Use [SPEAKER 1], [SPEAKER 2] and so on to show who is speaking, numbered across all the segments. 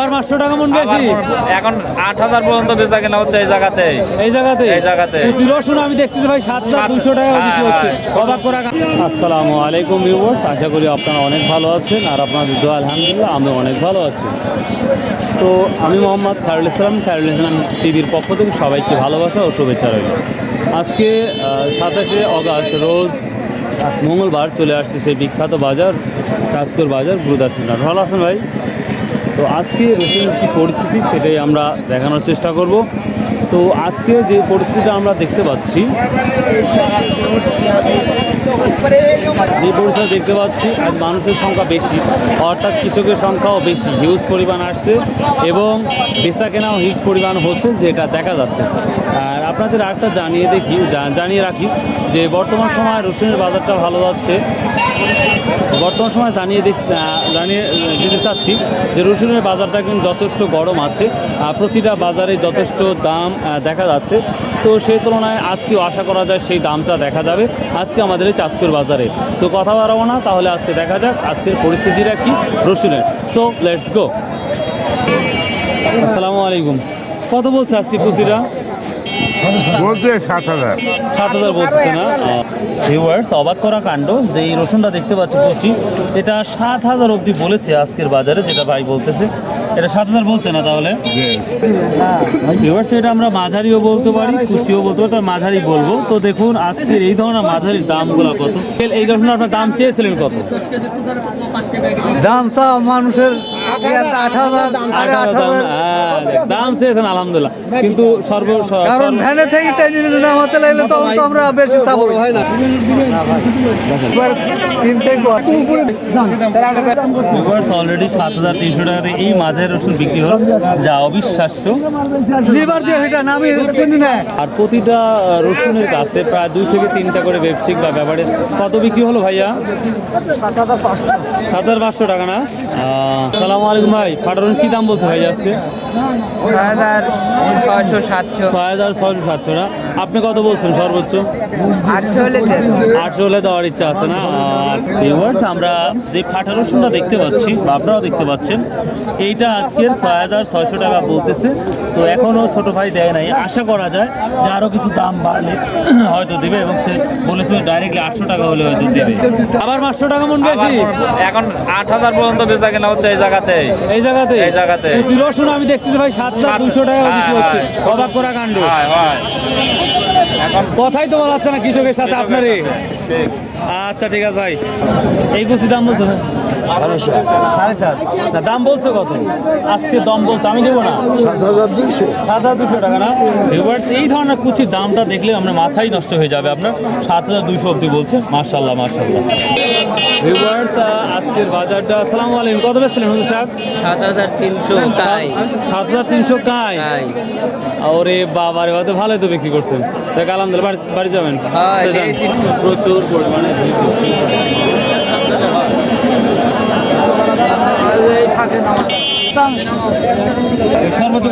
[SPEAKER 1] আর 500 টাকা মন বেশি
[SPEAKER 2] এখন 8000 পর্যন্ত বেচা কেনা হচ্ছে এই জায়গাতে।
[SPEAKER 1] কুচি রসুন আমি দেখতেছি ভাই 7200 টাকা বিক্রি হচ্ছে। অবাক করা। আসসালামু আলাইকুম ভিউয়ার্স, আশা করি আপনারা অনেক ভালো আছেন আর আপনাদের দোয়া আলহামদুলিল্লাহ আমি অনেক ভালো আছি। তো আমি মোহাম্মদ খায়রুল ইসলাম টিভির পক্ষ থেকে সবাইকে ভালোবাসা ও শুভেচ্ছা রইল। আজকে 27শে অগাস্ট রোজ মঙ্গলবার চলে আসছে সেই বিখ্যাত বাজার চাষকর বাজার গুরুদাসপুর। ভালো আছেন ভাই? তো আজকে রসুনের কী পরিস্থিতি সেটাই আমরা দেখানোর চেষ্টা করব। তো আজকে যে পরিস্থিতিটা আমরা দেখতে পাচ্ছি আজ মানুষের সংখ্যা বেশি, অর্থাৎ কৃষকের সংখ্যাও বেশি, হিউজ পরিমাণ আসছে এবং বেচা কেনাও হিউজ পরিমাণ হচ্ছে, যেটা দেখা যাচ্ছে। আর আপনাদের আরেকটা জানিয়ে রাখি যে বর্তমান সময় রসুনের বাজারটা ভালো যাচ্ছে। বর্তমান সময় জানিয়ে দিতে চাচ্ছি যে রসুনের বাজারটা কিন্তু যথেষ্ট গরম আছে, প্রতিটা বাজারে যথেষ্ট দাম দেখা যাচ্ছে। তো সেই তুলনায় আজকেও আশা করা যায় সেই দামটা দেখা যাবে আজকে আমাদের এই চাষকর বাজারে। সো কথা বাড়াবো না, তাহলে আজকে দেখা যাক আজকের পরিস্থিতিটা কি রসুনের। So let's go. আসসালামু আলাইকুম। কত বলছে আজকে কুচিরা?
[SPEAKER 3] বলতে 7,000
[SPEAKER 1] বলতেছে না। ভিউয়ার্স, অবাক করা কাণ্ড যে এই রসুনটা দেখতে পাচ্ছি কুচি, এটা 7,000 অবধি বলেছে আজকের বাজারে, যেটা ভাই বলতেছে। এটা 7,000 বলছে না তাহলে? ভিউয়ার্স, এটা আমরা মাঝারিও বলতে পারি, কুচিও বলতে পারি, মাঝারি বলবো। তো দেখুন আজকের এই ধরনের মাঝারির দামগুলো কত। এই রসুন আপনার দাম চেয়েছিলেন কত?
[SPEAKER 4] দাম সব মানুষের 8,000
[SPEAKER 1] দাম চেয়েছেন আলহামদুলিল্লাহ, কিন্তু
[SPEAKER 4] কারণ ভ্যানে থেকে টেনে নামাতে লাগলে তখন তো আমরা বেশি চাবো হয় না।
[SPEAKER 1] অলরেডি 7,300 টাকাতে এই মাঝের রসুন বিক্রি হল, যা অবিশ্বাস্য। আর প্রতিটা রসুনের কাছে প্রায় 2 থেকে 3টা করে ব্যবসায়িক বা ব্যাপারে কত বিক্রি হলো ভাইয়া? 7,500 টাকা না? সালাম আলাইকুম ভাই। ফাটারুন কি দাম বলছে ভাই আজকে? 6,600 না? আপনি কত বলছেন সর্বোচ্চ? 800 হলে দেওয়ার ইচ্ছা আছে না? ভিউয়ার্স, আমরা যে ফাটা রসুনটা দেখতে পাচ্ছি বা আপনারাও দেখতে পাচ্ছেন, এইটা আজকের 6,600 টাকা বলতেছে। তো এখনও ছোট ভাই দেয় নাই, আশা করা যায় যে আরও কিছু দাম বাড়লে হয়তো দেবে, এবং সে বলেছে ডাইরেক্টলি 800 টাকা হলে হয়তো দেবে। আবার 500 টাকা মন বেশি
[SPEAKER 2] এখন 8000 পর্যন্ত বেচা কেনা হচ্ছে এই জায়গাতে।
[SPEAKER 1] কুচি রসুন আমি দেখতেছি ভাই 7,200 টাকা বিক্রি হচ্ছে। অবাক করা কাণ্ড। এখন কথাই তো বলা যাচ্ছে না কৃষকের সাথে আপনারই। আচ্ছা ঠিক আছে ভাই, এই কুচি দাম বলছো? 7,500। দাম বলছো কত আজকে? দাম বলছো, আমি দেবো না। 7,200 টাকা না? এই ধরনের কুচির দামটা দেখলে আমরা মাথায় নষ্ট হয়ে যাবে আপনার। 7,200 অব্দি বলছে। মাশাল্লাহ মাশাল্লাহ। ভিউয়ার্স, আজকের বাজারটা। আসসালামু আলাইকুম। কত বেচছিলেন হুজুর সাহেব?
[SPEAKER 5] 7,300 কাই।
[SPEAKER 1] 7,300 কাই? ওরে বাবা রে, তো ভালোই তো বিক্রি করছেন। দেখ আলহামদুলিল্লাহ, বাড়ি যাবেন? প্রচুর পরিমাণে সর্বোচ্চ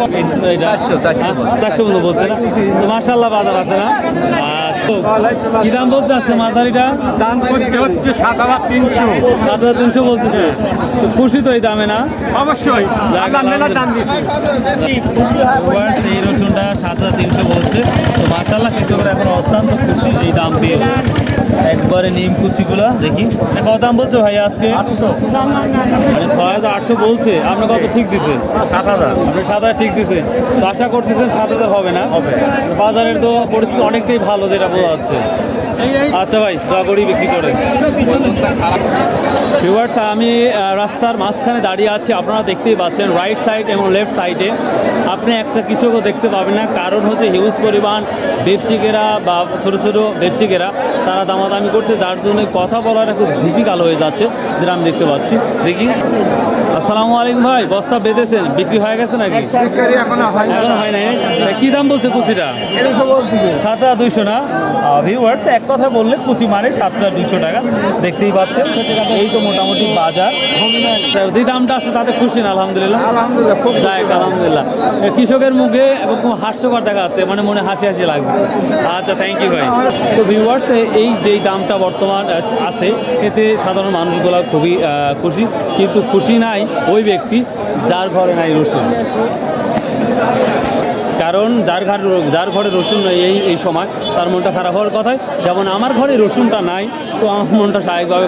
[SPEAKER 1] 400 বলছে না? তো মাশাআল্লাহ বাজার আছে না? কি দাম বলছে আজকে মাঝারিটা?
[SPEAKER 3] দাম হচ্ছে
[SPEAKER 1] 7,300 বলতেছে। খুশি তো এই দামে না?
[SPEAKER 3] অবশ্যই
[SPEAKER 1] এই রসুনটা 7,300 বলছে। তো মাশাআল্লাহ কৃষকরা এখন অত্যন্ত খুশি এই দাম পেয়ে। একবারে নিম কুচিগুলা দেখি কত দাম বলছে ভাই আজকে? 6,800 বলছে। আপনি কত ঠিক দিচ্ছেন?
[SPEAKER 3] 7,000।
[SPEAKER 1] আপনি 7,000 ঠিক দিচ্ছেন। তো আশা করতেছেন 7,000 হবে না? বাজারের তো পরিস্থিতি অনেকটাই ভালো, যেটা বোঝা যাচ্ছে। আচ্ছা ভাই, দয়া করেই বিক্রি করেন। ভিউয়ার্স, আমি রাস্তার মাঝখানে দাঁড়িয়ে আছি, আপনারা দেখতেই পাচ্ছেন রাইট সাইড এবং লেফট সাইডে আপনি একটা কৃষকও দেখতে পাবেন না। কারণ হচ্ছে হিউজ পরিমাণ ব্যবসায়িকেরা বা ছোটো ছোটো ব্যবসায়িকেরা তারা দামাদামি করছে, যার জন্য কথা বলাটা খুব ডিফিকাল্ট হয়ে যাচ্ছে, যেটা আমি দেখতে পাচ্ছি। দেখি। আসসালামু আলাইকুম ভাই, বস্তা বেঁধেছেন, বিক্রি হয়ে গেছে নাকি? এখনো হয় নাই। কি দাম বলছে কুচিটা? 7,200 না? ভিউয়ার্স, এক কথা বললে কুচি মানে 7,200 টাকা। দেখতেই পাচ্ছেন এই তো মোটামুটি বাজার। যে দামটা আছে তাতে খুশি না? আলহামদুলিল্লাহ খুব আলহামদুলিল্লাহ। কৃষকের মুখে খুব হাস্যকর দেখা যাচ্ছে, মানে মনে হাসি হাসি লাগছে। আচ্ছা, থ্যাংক ইউ ভাই। তো ভিউয়ার্স, এই যেই দামটা বর্তমান আছে এতে সাধারণ মানুষগুলো খুবই খুশি, কিন্তু খুশি নাই ওই ব্যক্তি যার ঘরে নাই রসুন। কারণ যার ঘরে রসুন নেই এই সময় তার মনটা খারাপ হওয়ার কথাই। যেমন আমার ঘরে রসুনটা নাই, তো আমার মনটা স্বাভাবিকভাবে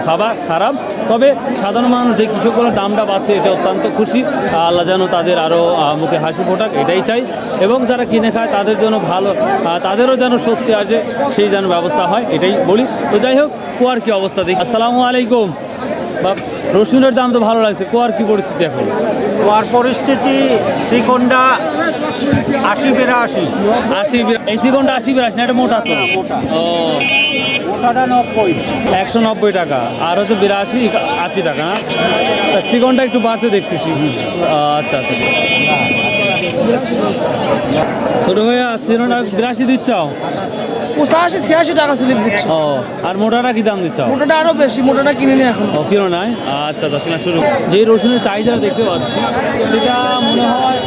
[SPEAKER 1] খারাপ। তবে সাধারণ মানুষ যে কৃষকগুলোর দামটা পাচ্ছে এতে অত্যন্ত খুশি। আল্লাহ যেন তাদের আরও মুখে হাসি ফোটাক, এটাই চাই। এবং যারা কিনে খায় তাদের জন্য ভালো, তাদেরও যেন স্বস্তি আসে, সেই যেন ব্যবস্থা হয়, এটাই বলি। তো যাই হোক, কুয়ার কি অবস্থা দেখি। আসসালামু আলাইকুম। বা রসুনের দাম তো ভালো লাগছে, কুয়ার কি পরিস্থিতি এখন?
[SPEAKER 6] আর পরিস্থিতি শ্রীকন্ডা 80-82
[SPEAKER 1] এই চিকনটা 80-82 না, এটা মোটা তো। ও,
[SPEAKER 6] ওটাটা 90
[SPEAKER 1] 190 টাকা, আর হচ্ছে 82-80 টাকা না? চিকনটা একটু বাড়ছে দেখতেছি। আচ্ছা আচ্ছা, ছোট ভাইয়া 82 দিচ্ছাও?
[SPEAKER 4] 85-86 টাকা স্লিপ দিচ্ছি।
[SPEAKER 1] ও, আর মোটাটা কি দাম দিচ্ছাও?
[SPEAKER 4] মোটাটা আরো বেশি, মোটাটা কিনে নিয়ে এখন।
[SPEAKER 1] ও, কিনো নাই? আচ্ছা আচ্ছা, কেনা শুরু। যে রসুনের চাহিদা দেখতে পাচ্ছি, সেটা মনে হয়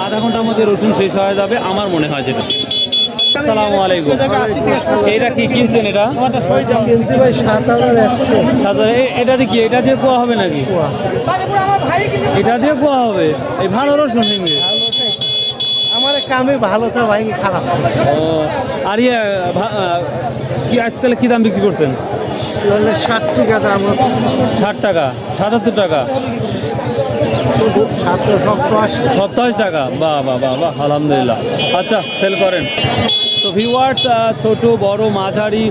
[SPEAKER 1] আধা ঘন্টার মধ্যে রসুন শেষ হয়ে যাবে, আমার মনে হয় যেটা। আসসালামু আলাইকুম। এটা কি কিনছেন? এটা
[SPEAKER 4] কিনতে ভাই 7,100।
[SPEAKER 1] এটা দিয়ে কি, এটা দিয়ে কোয়া হবে নাকি? এটা দিয়ে কোয়া হবে? এই ভালো রসুন হিঙ্গে।
[SPEAKER 4] আমার কামে ভালো তো ভাই, খারাপ।
[SPEAKER 1] ও, আর ইয়ে কি আজ তাহলে কী দাম বিক্রি করছেন?
[SPEAKER 4] 60 টাকা দাম।
[SPEAKER 1] 60 টাকা, 77 টাকা, 87 টাকা। বাহ বাহ বাহ বাহ, আলহামদুলিল্লাহ। আচ্ছা, সেল করেন। তো ভিউয়ার্স, ছোট বড় মাঝারি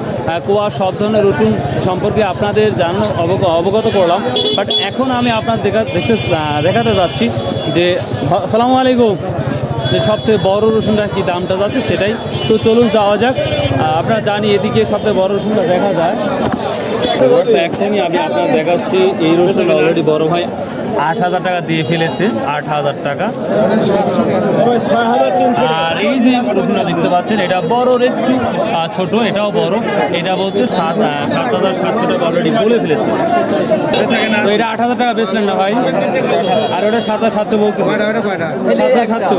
[SPEAKER 1] কোয়া সব ধরনের রসুন সম্পর্কে আপনাদের অবগত করলাম। বাট এখন আমি আপনার দেখাতে যাচ্ছি যে, আসসালামু আলাইকুম, যে সবথেকে বড় রসুনটা কি দামটা যাচ্ছে সেটাই। তো চলুন যাওয়া যাক। আপনারা জানি এদিকে সবথেকে বড় রসুনটা দেখা যায়। এখনই আমি আপনার দেখাচ্ছি এই রসুনটা অলরেডি বড় ভাই 8,000 টাকা দিয়ে ফেলেছে, 8,000 টাকা। আর এই যে রসুনটা দেখতে পাচ্ছেন, এটা বড়র একটু ছোট, এটাও বড়। এটা বলছে 7,700 টাকা অলরেডি বলে ফেলেছে। তো এটা 8,000 টাকা বেচলেন না ভাই? আর ওটা 7,700 বলতেছে। 7,700,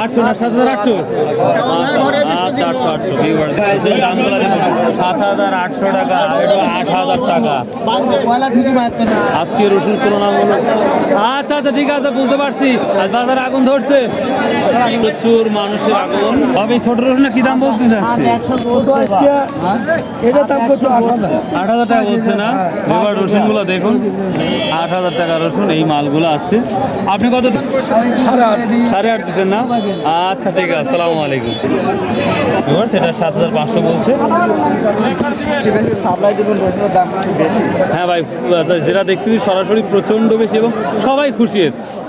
[SPEAKER 1] 800 না 7,800? আচ্ছা, 800। দামগুলো দেখুন, 7,800 টাকা, এটা 8,000 টাকা। আজকে রসুন তুলনামূলক। আচ্ছা আচ্ছা, ঠিক আছে, বুঝতে পারছি। আজ বাজারে আগুন ধরছে, প্রচুর মানুষের আগুন। তবে ছোট রসুনের কি দাম বলতে যাচ্ছে? 8,000 টাকা বলছে না? এবার রসুনগুলো দেখুন, 8,000 টাকা রসুন, এই মালগুলো আসছে। আপনি কত? 8.5 দিচ্ছেন না? আচ্ছা, ঠিক আছে, আসসালামু আলাইকুম। এবার সেটা 7,500 বলছে।
[SPEAKER 4] সাপ্লাই দিবেন, রসুনের দাম বেশি।
[SPEAKER 1] হ্যাঁ ভাই, যেটা দেখতেছি সরাসরি প্রচণ্ড বেশি এবং সবাই খুশি।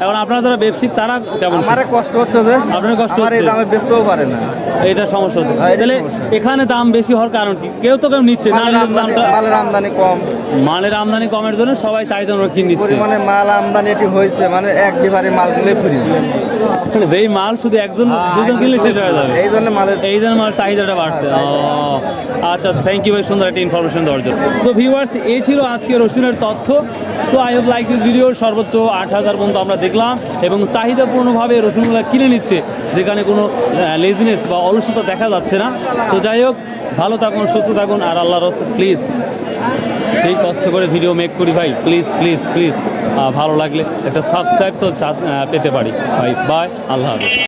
[SPEAKER 1] এখন আপনারা যারা ব্যবসায়িক তারা কেমন?
[SPEAKER 4] আমারে কষ্ট হচ্ছে যে,
[SPEAKER 1] আপনার কষ্ট
[SPEAKER 4] আমার এই
[SPEAKER 1] হচ্ছে,
[SPEAKER 4] দামে বেচতেও পারে না।
[SPEAKER 1] এটা সমস্যা হচ্ছে।
[SPEAKER 4] হ্যাঁ, এটা
[SPEAKER 1] তাহলে
[SPEAKER 4] সমস্যা।
[SPEAKER 1] এখানে দাম বেশি হওয়ার কারণ কি? কেউ তো নিচ্ছে না, নিলে তো দামটা।
[SPEAKER 4] মালের আমদানি কম,
[SPEAKER 1] মালের আমদানি কমের জন্য সবাই চাহিদা অনুযায়ী কিনে নিচ্ছে।
[SPEAKER 4] পরিমাণে মাল আমদানি এটি হয়েছে, মানে এক ডিভারে মালগুলোই ফ্রি।
[SPEAKER 1] তাহলে যেই মাল শুধু একজন দুজন কিনলে শেষ হয়ে যাবে,
[SPEAKER 4] এই জন্য
[SPEAKER 1] মাল চাহিদাটা বাড়ছে। আচ্ছা, থ্যাংক ইউ ভাই, সুন্দর একটা ইনফরমেশন দেওয়ার জন্য। সো ভিউয়ার্স, এই ছিল আজকে রসুনের তথ্য। So I have like this video. সর্বোচ্চ 8,000 পর্যন্ত আমরা দেখলাম এবং চাহিদাপূর্ণভাবে রসুনগুলো কিনে নিচ্ছে, যেখানে কোনো লেজিনেস বা অলসতা দেখা যাচ্ছে না। তো যাই হোক, ভালো থাকুন, সুস্থ থাকুন, আর আল্লাহর রাস্তায় প্লিজ, সেই কষ্ট করে ভিডিও মেক করি ভাই, প্লিজ প্লিজ প্লিজ ভালো লাগলে একটা সাবস্ক্রাইব তো পেতে পারি ভাই। বাই, আল্লাহ হাফেজ।